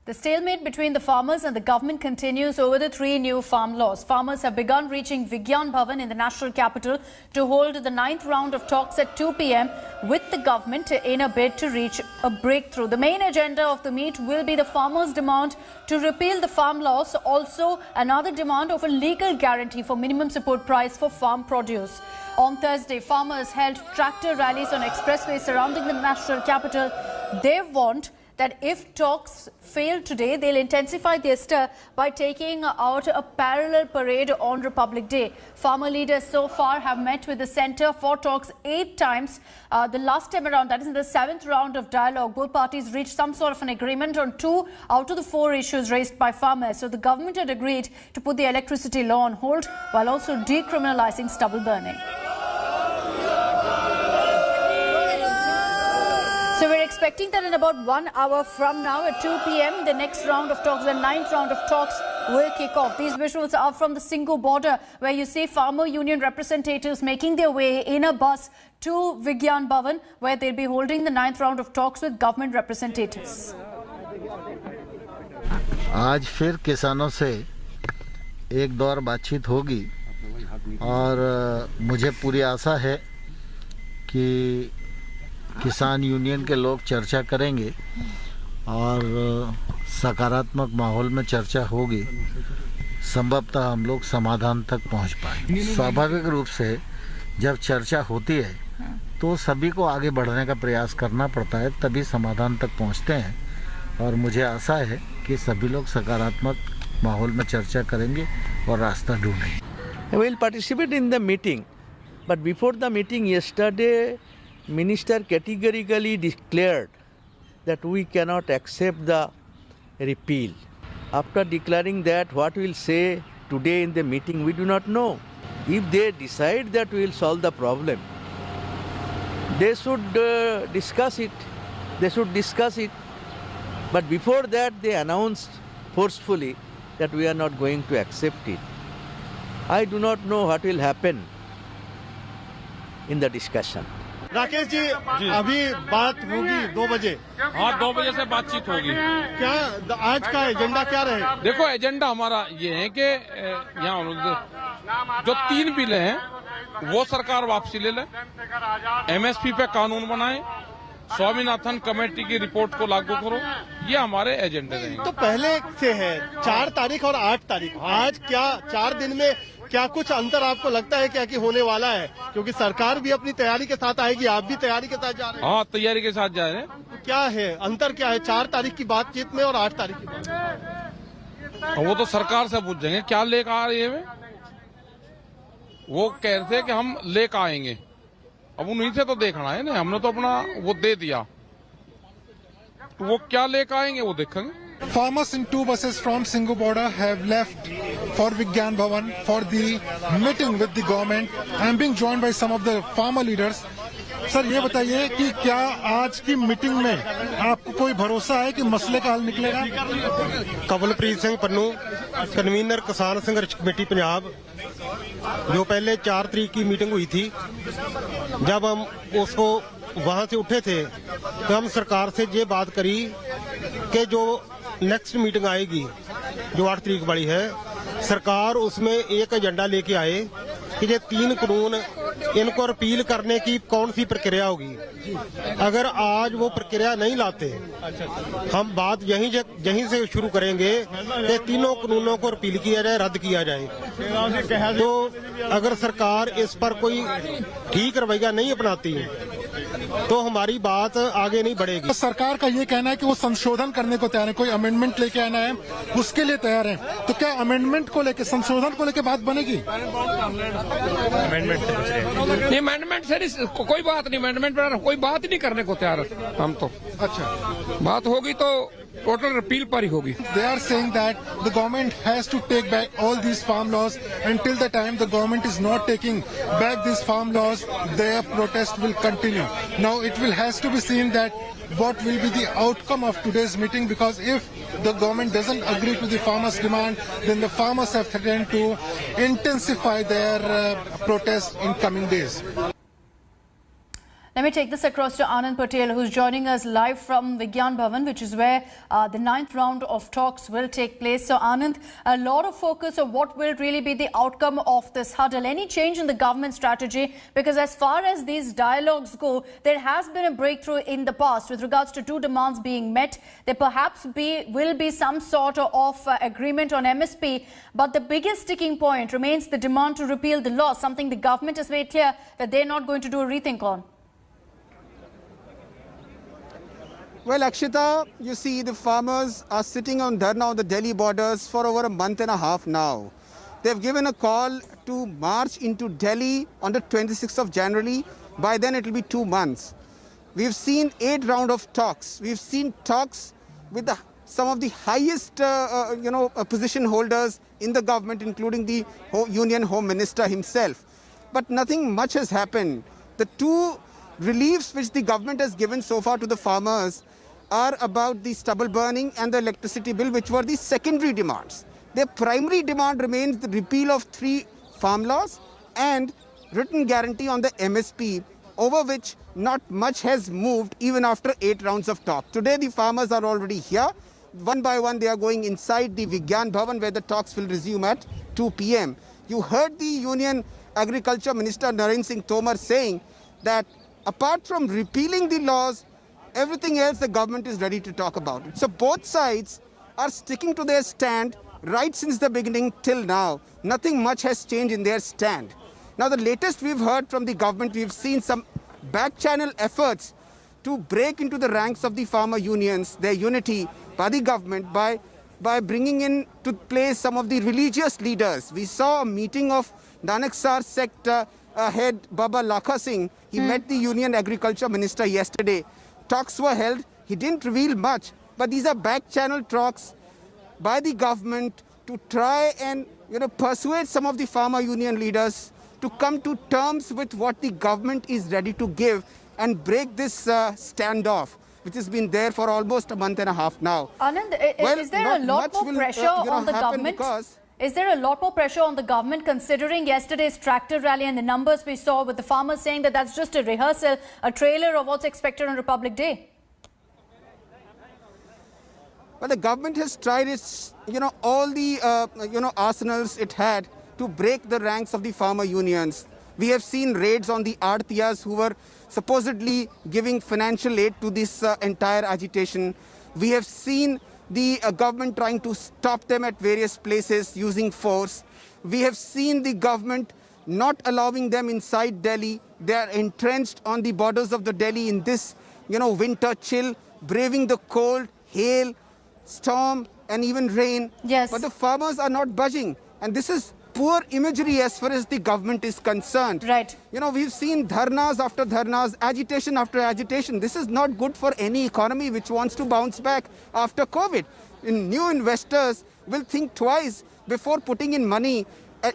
The stalemate between the farmers and the government continues over the three new farm laws. Farmers have begun reaching Vigyan Bhawan in the national capital to hold the 9th round of talks at 2 p.m. with the government in a bid to reach a breakthrough. The main agenda of the meet will be the farmers' demand to repeal the farm laws, also another demand of a legal guarantee for minimum support price for farm produce. On Thursday, farmers held tractor rallies on expressways surrounding the national capital. They want that if talks fail today, they'll intensify their stir by taking out a parallel parade on Republic Day. Farmer leaders so far have met with the centre for talks 8 times. The last time around, that is in the 7th round of dialogue, both parties reached some sort of an agreement on 2 out of the 4 issues raised by farmers. So the government had agreed to put the electricity law on hold while also decriminalising stubble burning. So we're expecting that in about 1 hour from now at 2 p.m. the next round of talks, the 9th round of talks, will kick off. These visuals are from the Singhu border, where you see farmer union representatives making their way in a bus to Vigyan Bhawan, where they'll be holding the 9th round of talks with government representatives. आज फिर किसानों से एक दौर बातचीत होगी और मुझे पूरी आशा है कि किसान यूनियन के लोग चर्चा करेंगे और सकारात्मक माहौल में चर्चा होगी। संभवतः हम लोग समाधान तक पहुंच पाएंगे। स्वाभाविक रूप से जब चर्चा होती है तो सभी को आगे बढ़ने का प्रयास करना पड़ता है, तभी समाधान तक पहुंचते हैं और मुझे आशा है कि सभी लोग सकारात्मक माहौल में चर्चा करेंगे और रास्ता ढूंढेंगे। We will participate in the meeting, but before the meeting yesterday, Minister categorically declared that we cannot accept the repeal. After declaring that, what we will say today in the meeting, we do not know. If they decide that we will solve the problem, they should discuss it. They should discuss it. But before that, they announced forcefully that we are not going to accept it. I do not know what will happen in the discussion. Rakesh ji, अभी बात होगी 2 बजे। हाँ, 2 बजे से बातचीत होगी। क्या आज का एजेंडा क्या रहेगा? देखो, एजेंडा हमारा ये है कि यहाँ जो 3 बिलें हैं वो सरकार वापसी ले ले, MSP पे कानून बनाए, स्वामीनाथन कमेटी की रिपोर्ट को लागू करो, ये हमारे एजेंडे रहेंगे। तो पहले से है 4 तारीख और 8 तारीख, आज क्या 4 दिन में क्या कुछ अंतर आपको लगता है क्या कि होने वाला है? क्योंकि सरकार भी अपनी तैयारी के साथ आएगी, आप भी तैयारी के साथ जा रहे हैं। हाँ, तैयारी के साथ जा रहे हैं। तो क्या है अंतर, क्या है 4 तारीख की बातचीत में और 8 तारीख की बातचीत? वो तो सरकार से पूछेंगे क्या लेकर आ रही है। वो कह रहे थे कि हम लेकर आएंगे, अब उन्हीं से तो देखना है ना, हमने तो अपना वो दे दिया, तो वो क्या लेकर आएंगे वो देखेंगे। Farmers in 2 buses from Singhu border have left for Vigyan Bhawan for the meeting with the government. I am being joined by some of the farmer leaders. Sir, ये बताइए कि क्या आज की मीटिंग में आपको कोई भरोसा है कि मसले का हल निकलेगा? कवलप्रीत सिंह पन्नू, कन्वीनर किसान संघर्ष कमेटी पंजाब। जो पहले 4 तारीख की मीटिंग हुई थी, जब हम उसको वहां से उठे थे तो हम सरकार से ये बात करी कि जो नेक्स्ट मीटिंग आएगी जो 8 तारीख वाली है, सरकार उसमें एक एजेंडा लेके आए कि ये 3 कानून इनको रिपील करने की कौन सी प्रक्रिया होगी। अगर आज वो प्रक्रिया नहीं लाते, हम बात यहीं से शुरू करेंगे कि 3 कानूनों को रिपील किया जाए, रद्द किया जाए। तो अगर सरकार इस पर कोई ठीक रवैया नहीं अपनाती तो हमारी बात आगे नहीं बढ़ेगी। सरकार का ये कहना है कि वो संशोधन करने को तैयार है, कोई अमेंडमेंट लेके आना है उसके लिए तैयार है। तो क्या अमेंडमेंट को लेके, संशोधन को लेके बात बनेगी? अमेंडमेंट से कोई बात नहीं, अमेंडमेंट पर कोई बात नहीं करने को तैयार हम तो। अच्छा, बात होगी तो टोटल रिपील पर ही होगी। They are saying that the government has to take back all these farm laws. Until the time the government is not taking back these farm laws, their protest will continue. Now it will has to be seen that what will be the outcome of today's meeting, because if the government doesn't agree to the farmers' demand, then the farmers have threatened to intensify their protest in coming days. Let me take this across to Anand Patel, who's joining us live from Vigyan Bhawan, which is where the 9th round of talks will take place. So, Anand, a lot of focus on what will really be the outcome of this huddle. Any change in the government strategy? Because as far as these dialogues go, there has been a breakthrough in the past with regards to two demands being met. There perhaps will be some sort of agreement on MSP. But the biggest sticking point remains the demand to repeal the law, something the government has made clear that they're not going to do a rethink on. Well, Akshita, you see the farmers are sitting on dharna on the Delhi borders for over a month and a half now. They've given a call to march into Delhi on the 26th of January. By then it will be 2 months. We've seen 8 rounds of talks. We've seen talks with some of the highest position holders in the government, including the Union Home Minister himself. But nothing much has happened. The two reliefs which the government has given so far to the farmers are about the stubble burning and the electricity bill, which were the secondary demands. Their primary demand remains the repeal of 3 farm laws and written guarantee on the MSP, over which not much has moved even after 8 rounds of talk. Today the farmers are already here. One by one they are going inside the Vigyan Bhawan, where the talks will resume at 2 p.m. You heard the Union Agriculture Minister Narendra Singh Tomar saying that apart from repealing the laws, everything else the government is ready to talk about it. So both sides are sticking to their stand right since the beginning till now. Nothing much has changed in their stand. Now the latest we've heard from the government, we've seen some back channel efforts to break into the ranks of the farmer unions, their unity by the government by bringing in to place some of the religious leaders. We saw a meeting of Nanaksar sect head Baba Lakha Singh. He met the Union Agriculture Minister yesterday. Talks were held. He didn't reveal much, but these are back channel talks by the government to try and persuade some of the farmer union leaders to come to terms with what the government is ready to give and break this standoff, which has been there for almost a month and a half now. Anand, is there a lot more pressure on the government? Is there a lot more pressure on the government considering yesterday's tractor rally and the numbers we saw with the farmers saying that that's just a rehearsal, a trailer of what's expected on Republic Day? Well, the government has tried its, all the, arsenals it had to break the ranks of the farmer unions. We have seen raids on the Aartiyas who were supposedly giving financial aid to this entire agitation. We have seen the government trying to stop them at various places using force. We have seen the government not allowing them inside Delhi. They are entrenched on the borders of the Delhi in this, winter chill, braving the cold, hail, storm, and even rain. Yes. But the farmers are not budging. And this is poor imagery as far as the government is concerned. Right. We've seen dharnas after dharnas, agitation after agitation. This is not good for any economy which wants to bounce back after COVID. New investors will think twice before putting in money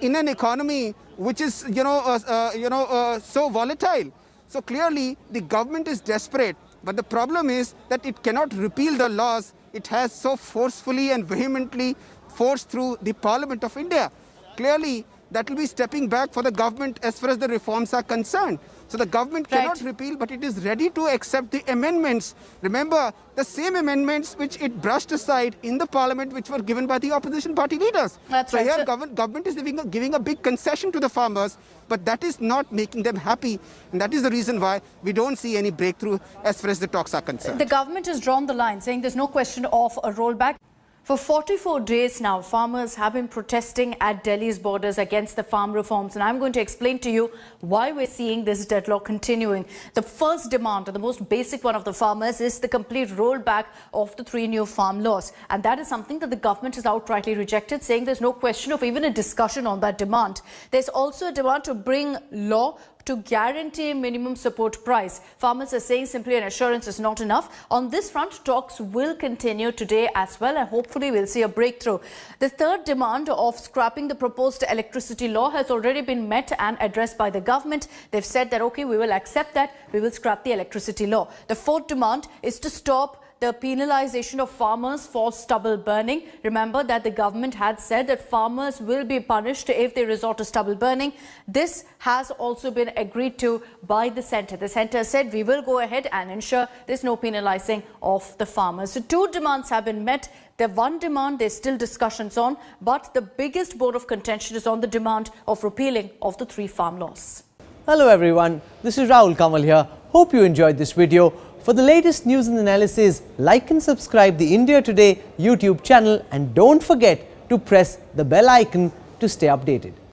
in an economy which is, so volatile. So clearly the government is desperate. But the problem is that it cannot repeal the laws it has so forcefully and vehemently forced through the Parliament of India. Clearly, that will be stepping back for the government as far as the reforms are concerned. So the government cannot repeal, but it is ready to accept the amendments. Remember, the same amendments which it brushed aside in the parliament, which were given by the opposition party leaders. That's so right. Here, government is giving a big concession to the farmers, but that is not making them happy. And that is the reason why we don't see any breakthrough as far as the talks are concerned. The government has drawn the line, saying there's no question of a rollback. For 44 days now, farmers have been protesting at Delhi's borders against the farm reforms. And I'm going to explain to you why we're seeing this deadlock continuing. The first demand, or the most basic one of the farmers, is the complete rollback of the 3 new farm laws. And that is something that the government has outrightly rejected, saying there's no question of even a discussion on that demand. There's also a demand to bring law to guarantee minimum support price. Farmers are saying simply an assurance is not enough. On this front, talks will continue today as well, and hopefully we'll see a breakthrough. The third demand of scrapping the proposed electricity law has already been met and addressed by the government. They've said that, okay, we will accept that, we will scrap the electricity law. The fourth demand is to stop the penalization of farmers for stubble burning. Remember that the government had said that farmers will be punished if they resort to stubble burning. This has also been agreed to by the centre. The centre said we will go ahead and ensure there's no penalizing of the farmers. So two demands have been met. The one demand there's still discussions on, but the biggest bone of contention is on the demand of repealing of the 3 farm laws. Hello everyone, this is Rahul Kamal here. Hope you enjoyed this video. For the latest news and analysis, like and subscribe the India Today YouTube channel and don't forget to press the bell icon to stay updated.